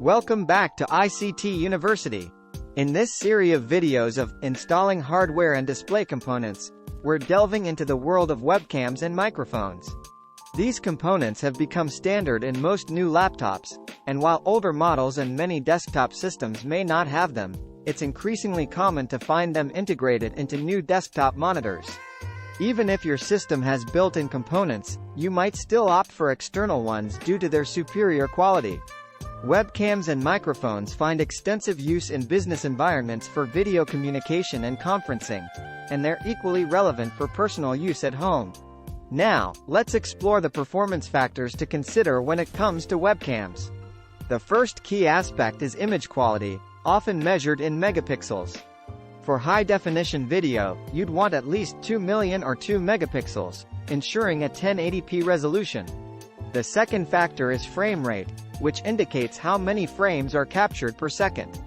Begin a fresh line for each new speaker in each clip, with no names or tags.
Welcome back to ICT University. In this series of videos of installing hardware and display components, we're delving into the world of webcams and microphones. These components have become standard in most new laptops, and while older models and many desktop systems may not have them, it's increasingly common to find them integrated into new desktop monitors. Even if your system has built-in components, you might still opt for external ones due to their superior quality. Webcams and microphones find extensive use in business environments for video communication and conferencing, and they're equally relevant for personal use at home. Now, let's explore the performance factors to consider when it comes to webcams. The first key aspect is image quality, often measured in megapixels. For high-definition video, you'd want at least 2 million or 2 megapixels, ensuring a 1080p resolution. The second factor is frame rate, which indicates how many frames are captured per second.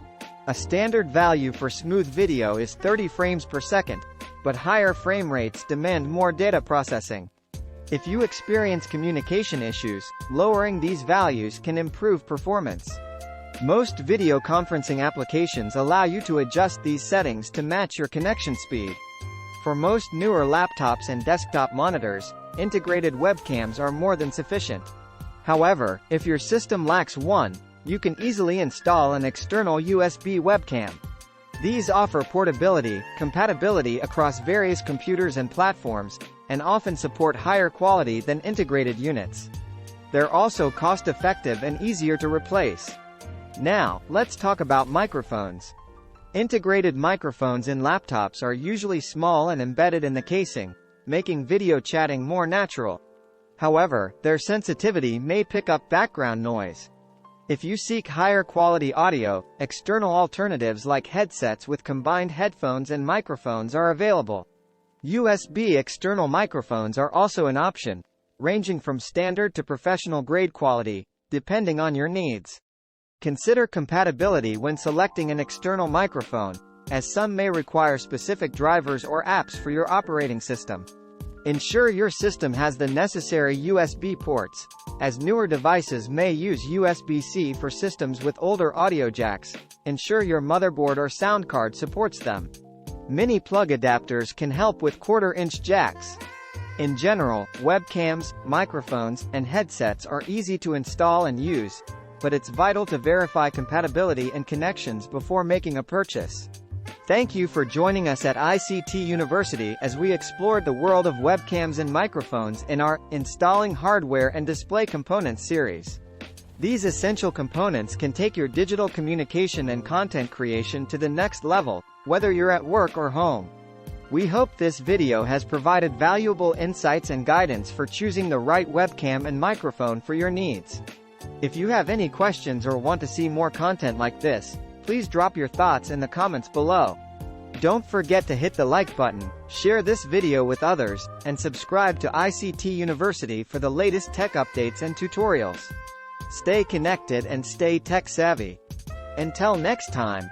A standard value for smooth video is 30 frames per second, but higher frame rates demand more data processing. If you experience communication issues, lowering these values can improve performance. Most video conferencing applications allow you to adjust these settings to match your connection speed. For most newer laptops and desktop monitors, integrated webcams are more than sufficient. However, if your system lacks one, you can easily install an external USB webcam. These offer portability, compatibility across various computers and platforms, and often support higher quality than integrated units. They're also cost-effective and easier to replace. Now, let's talk about microphones. Integrated microphones in laptops are usually small and embedded in the casing, making video chatting more natural. However, their sensitivity may pick up background noise. If you seek higher quality audio, external alternatives like headsets with combined headphones and microphones are available. USB external microphones are also an option, ranging from standard to professional grade quality, depending on your needs. Consider compatibility when selecting an external microphone, as some may require specific drivers or apps for your operating system. Ensure your system has the necessary USB ports, as newer devices may use USB-C for systems with older audio jacks. Ensure your motherboard or sound card supports them. Mini plug adapters can help with quarter-inch jacks. In general, webcams, microphones, and headsets are easy to install and use, but it's vital to verify compatibility and connections before making a purchase. Thank you for joining us at ICT University as we explored the world of webcams and microphones in our Installing Hardware and Display Components series. These essential components can take your digital communication and content creation to the next level, whether you're at work or home. We hope this video has provided valuable insights and guidance for choosing the right webcam and microphone for your needs. If you have any questions or want to see more content like this, please drop your thoughts in the comments below. Don't forget to hit the like button, share this video with others, and subscribe to ICT University for the latest tech updates and tutorials. Stay connected and stay tech savvy. Until next time.